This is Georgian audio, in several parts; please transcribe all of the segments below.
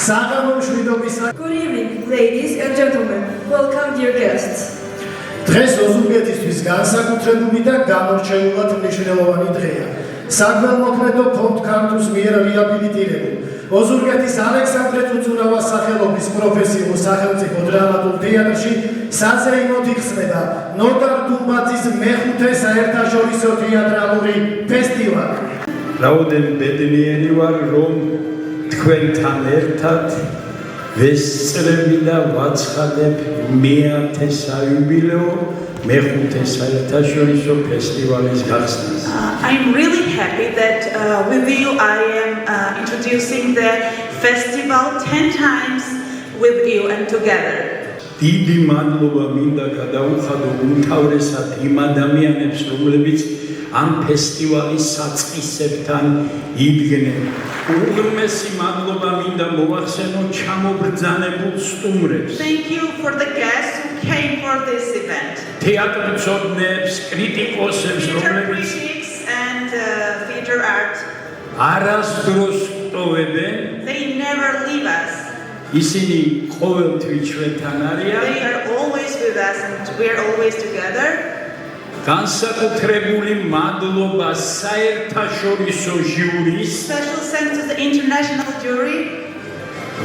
Good evening, ladies and gentlemen. Welcome, dear guests. დღეს ოზურგეთისთვის განსაკუთრებული და გამორჩეულად მნიშვნელოვანი დღეა. საგველმოქმედო ფონდ ქართუს მიერ რეაბილიტირებულ ოზურგეთის ალექსანდრე წუწურავას სახელობის პროფესიულ სახელმწიფო დრამატულ თეატრში საზეიმოდ იხსნება ნოდარ დუმბაძის მეხუთე საერთაშორისო თეატრალური ფესტივალი. რაოდენ ბედნიერი ვარ, რომ თქვენთან ერთად ვესწრები და ვაცხადებ მეათე საიუბილეო მეხუთე საერთაშორისო ფესტივალის გახსნას. I'm really happy that with you I am introducing the festival 10 times with you and together. დიდი მადლობა მინდა გადაუხადო უმთავრესად იმ ადამიანებს, რომლებიც ამ ფესტივალის საწყისებთან იდგნენ. უღრმესი მადლობა მინდა მოვახსენო ჩამობრძანებულ სტუმრებს. Thank you for the guests who came for this event. თეატრმცოდნეებს, კრიტიკოსებს, რომლებიც and theater art. არასდროს ტოვებენ. They never leave us. ისინი ყოველთვის ჩვენთან არიან. They are always with us and we are always together. განსაკუთრებული მადლობა საერთაშორისო ჟიურის, Special thanks to the international jury,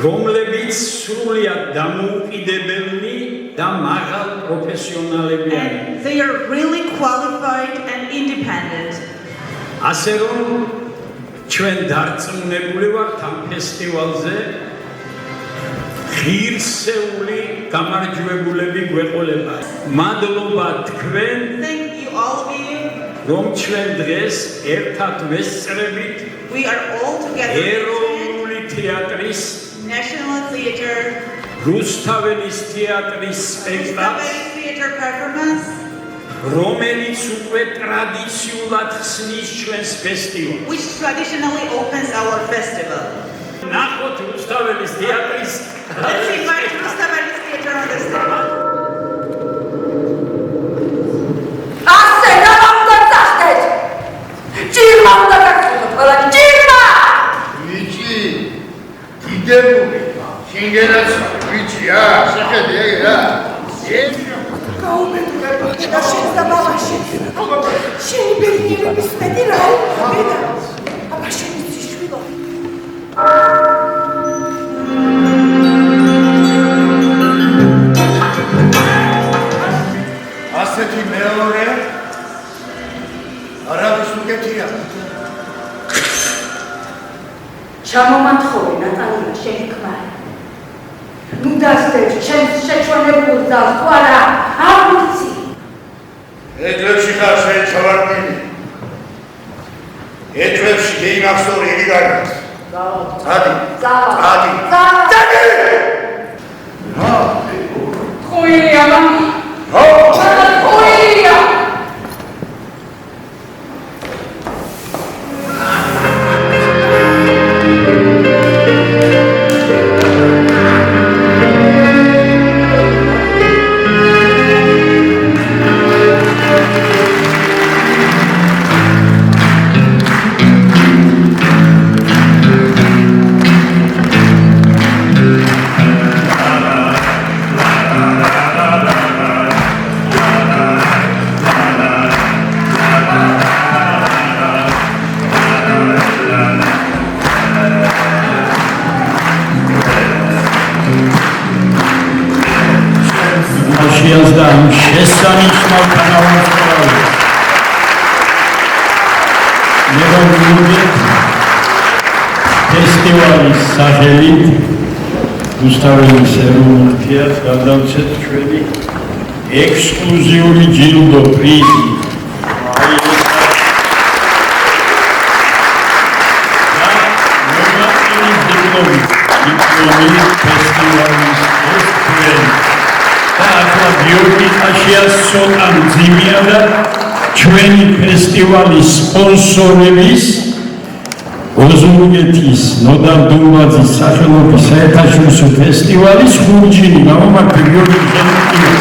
რომლებიც სრულიად დამოუკიდებელი და მაღალ პროფესიონალები არიან. and they are really qualified and independent. ასე რომ ჩვენ დარწმუნებული ვართ ამ ფესტივალზე ღირსეული გამარჯვებულები გვეყოლება. მადლობა თქვენ, Thank you all of you. რომ ჩვენ დღეს ერთად ვესწრებით We are all together. ეროვნული თეატრის, National Theatre, რუსთაველის თეატრის სპექტაკლს, Rustavelis Theatre performance, რომელიც უკვე ტრადიციულად ხსნის ჩვენს ფესტივალს. which traditionally opens our festival. ნახოთ რუსთაველის თეატრის Let's invite Rustavelis Theatre on the stage. Ასე გამოგწახდეთ. ჭირმა უნდა გაგხსნათ ყველანი, ჭირმა! ვიცი, დიდებული, შინგენაც ვიცია, შეხედე ეგრა. გაუმეორებ და შენს ბავშვი. შენი ბედნიერების მეტი რა უკეთდა. აბა შენი ძიშვილო. ასეთი მეორე არავის უკეთია. ჩამომათხოვე ნატალია შენი ქმარი. ნუ დასწრებ ჩემს შეჩვენებულ ძალს თუ არა, არ ვიცი. ეჭვებში ხარ შენ ჩავარდნილი. ეჭვებში გეიმახსოვრე იგი გარეთ. წადი. წადი. წადი. ხუილია მამა. ჰო. ხუილია. და შესანიშნავ თანავარსკვლავი. მეგობრებო, ფესტივალის სახელით რუსთაველის ეროვნულ თეატრს გადავცეთ ჩვენი ექსკლუზიური ჯილდო პრიზი. ფესტივალის გიორგი ხაშიას ცოტა მძიმეა და ჩვენი ფესტივალის სპონსორების ოზურგეთის ნოდარ დუმბაძის სახელობის საერთაშორისო ფესტივალის ხურჯინი გამომართვი გიორგი ხაშიას.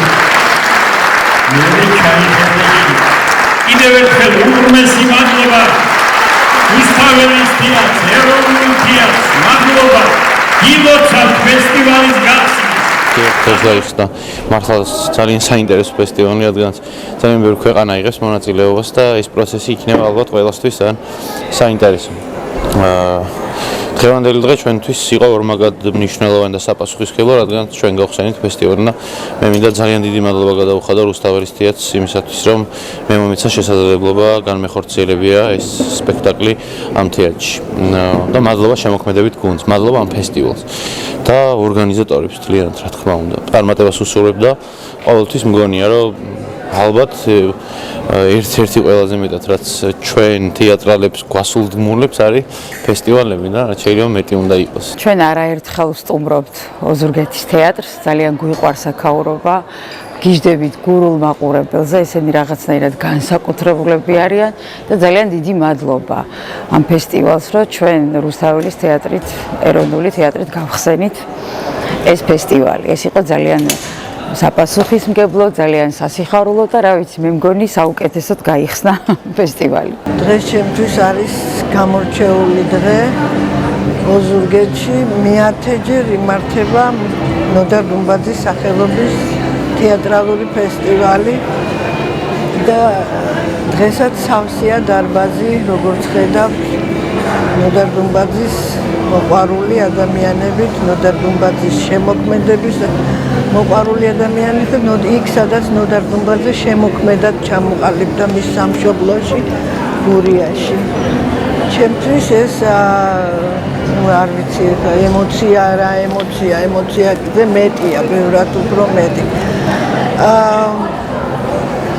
კიდევ ერთხელ უღრმესი მადლობა რუსთაველის თეატრს, ეროვნულ თეატრს, მადლობა გილოცავთ ფესტივალის გახსნას. და მართლა ძალიან საინტერესო ფესტივალი, რადგან ძალიან ბევრი ქვეყანა იღებს მონაწილეობას და ეს პროცესი იქნება ალბათ ყველასთვის ძალიან საინტერესო. დღევანდელი დღე ჩვენთვის იყო ორმაგად მნიშვნელოვანი და საპასუხისმგებლო, რადგან ჩვენ გავხსენით ფესტივალი და მე მინდა ძალიან დიდი მადლობა გადავუხადო რუსთაველის თეატრს იმისათვის, რომ მე მომეცა შესაძლებლობა განმეხორციელებია ეს სპექტაკლი ამ თეატრში. და მადლობა შემოქმედებით გუნდს, მადლობა ამ ფესტივალს და ორგანიზატორებს თლიანად, რა თქმა უნდა. წარმატებას უსურვებ და ყოველთვის მგონია, რომ ალბათ ერთ-ერთი ყველაზე მეტად რაც ჩვენ თეატრალებს გვასულდმულებს არის ფესტივალები და რაც შეიძლება მეტი უნდა იყოს. ჩვენ არაერთხელ ვსტუმრობთ ოზურგეთის თეატრს, ძალიან გვიყვარს აქაურობა, გიждებით გურულ მაყურებელზე, ესენი რაღაცნაირად განსაკუთრებულები არიან და ძალიან დიდი მადლობა ამ ფესტივალს, რომ ჩვენ რუსთაველის თეატრით, ეროვნული თეატრით გავხსენით ეს ფესტივალი. ეს იყო ძალიან საპასუხისმგებლო, ძალიან სასიხარულო და რა ვიცი, მე მგონი საუკეთესოდ გაიხსნა ფესტივალი. დღეს ჩემთვის არის გამორჩეული დღე. ოზურგეთში მე-10-ჯერ იმართება ნოდარ დუმბაძის სახელობის თეატრალური ფესტივალი და დღესაც სავსეა დარბაზი, როგორც ხედავთ, ნოდარ დუმბაძის მოყვარული ადამიანებით, ნოდარ დუმბაძის შემოქმედების მოყვარული ადამიანები და იქ სადაც ნოდარ დუმბაძე შემოქმედად ჩამოყალიბდა მის სამშობლოში გურიაში. ჩემთვის ეს არ ვიცი, ემოცია რა ემოცია კიდე მეტია, ბევრად უფრო მეტი.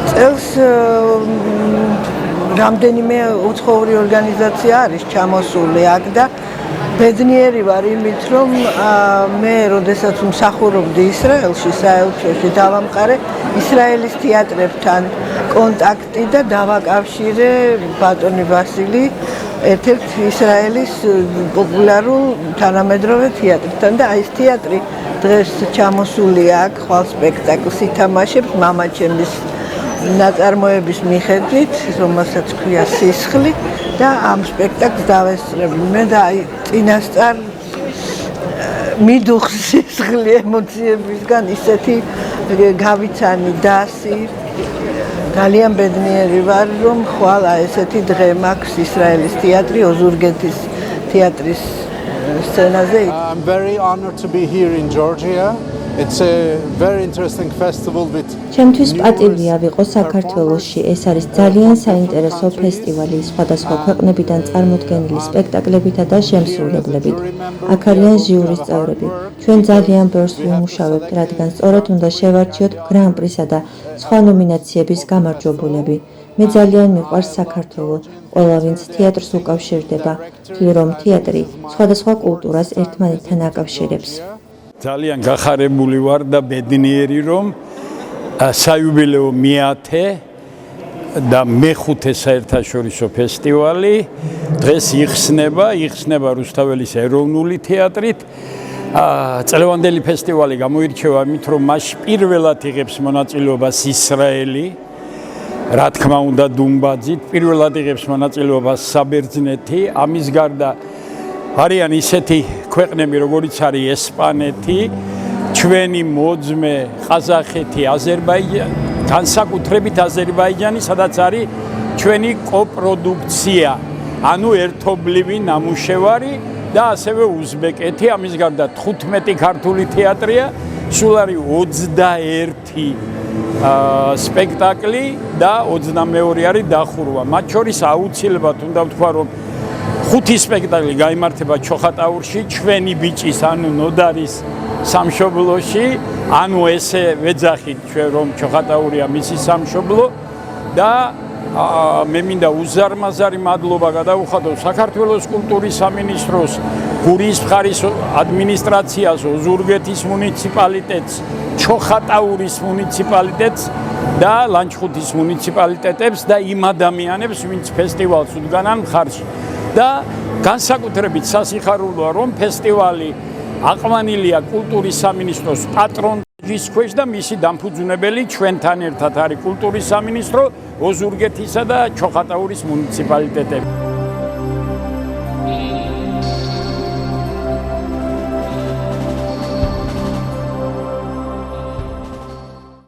წელს რამდენიმე უცხოური ორგანიზაცია არის ჩამოსული აქ და ბედნიერი ვარ იმით, რომ მე როდესაც მსახურობდი ისრაელში, საელჩოში დავამყარე ისრაელის თეატრებთან კონტაქტი და დავაკავშირე ბატონი ვასილი ერთ-ერთ ისრაელის პოპულარულ თანამედროვე თეატრთან და ეს თეატრი დღეს ჩამოსულია აქ, ხვალ სპექტაკლს ითამაშებს მამა ჩემის ნაწარმოების მიხედვით, რომელსაც ქვია სისხლი და ამ სპექტაკლს დავესწრები მე და წინასწარ მიდუხს სისხლი ემოციებისგან ისეთი გავიცანი დასი ძალიან ბედნიერი ვარ რომ ხვალ ესეთი დღე მაქვს ისრაელის თეატრი ოზურგეთის თეატრის სცენაზე. I'm very honored to be here in Georgia. It's a very interesting festival with ჩემთვის პატივია ვიყო საქართველოში. ეს არის ძალიან საინტერესო ფესტივალი სხვადასხვა ქვეყნებიდან წარმოდგენილი სპექტაკლებითა და შემსრულებლებით. აქ არიან ჟიურის წევრები. ჩვენ ძალიან ბევრს ვიმუშავებთ, რადგან სწორედ უნდა შევარჩიოთ გრან-პრისა და სხვა ნომინაციების გამარჯვებულები. მე ძალიან მიყვარს საქართველო. ყველა ვინც თეატრს უკავშირდება, თვლი რომ თეატრი სხვადასხვა კულტურას ერთმანეთთან აკავშირებს. ძალიან გახარებული ვარ და ბედნიერი რომ საიუბილეო მე-10 და მე-5 საერთაშორისო ფესტივალი დღეს იხსნება რუსთაველის ეროვნული თეატრით. წლევანდელი ფესტივალი გამოირჩევა იმით, რომ მასში პირველად იღებს მონაწილეობას ისრაელი, რა თქმა უნდა დუმბაძით, პირველად იღებს მონაწილეობას საბერძნეთი, ამის გარდა არიან ისეთი ქვეყნები, როგორიც არის ესპანეთი, ჩვენი მოძმე ყაზახეთი, აზერბაიჯანი, განსაკუთრებით აზერბაიჯანი, სადაც არის ჩვენი კოპროდუქცია, ანუ ერთობლივი ნამუშევარი და ასევე უზბეკეთი, ამის გარდა 15 ქართული თეატრია, სულ არის 21 სპექტაკლი და 22 არის დახურვა. მათ შორის აუცილებლად უნდა ვთქვა, რომ 5 სპექტაკლი გაიმართება ჩოხატაურში, ჩვენი ბიჭის, ანუ ნოდარის სამშობლოში, ანუ ესე ვეძახით ჩვენ, რომ ჩოხატაურია მისი სამშობლო და მე მინდა უზარმაზარი მადლობა გადავუხადო საქართველოს კულტურის სამინისტროს, გურიის მხარის ადმინისტრაციას, ოზურგეთის მუნიციპალიტეტს, ჩოხატაურის მუნიციპალიტეტს და ლანჩხუთის მუნიციპალიტეტებს და იმ ადამიანებს, ვინც ფესტივალს უდგანან მხარში. და განსაკუთრებით სასიხარულოა, რომ ფესტივალი აყვანილია კულტურის სამინისტროს პატრონაჟის ქვეშ და მისი დამფუძნებელი ჩვენთან ერთად არის კულტურის სამინისტრო, ოზურგეთისა და ჩოხატაურის მუნიციპალიტეტები.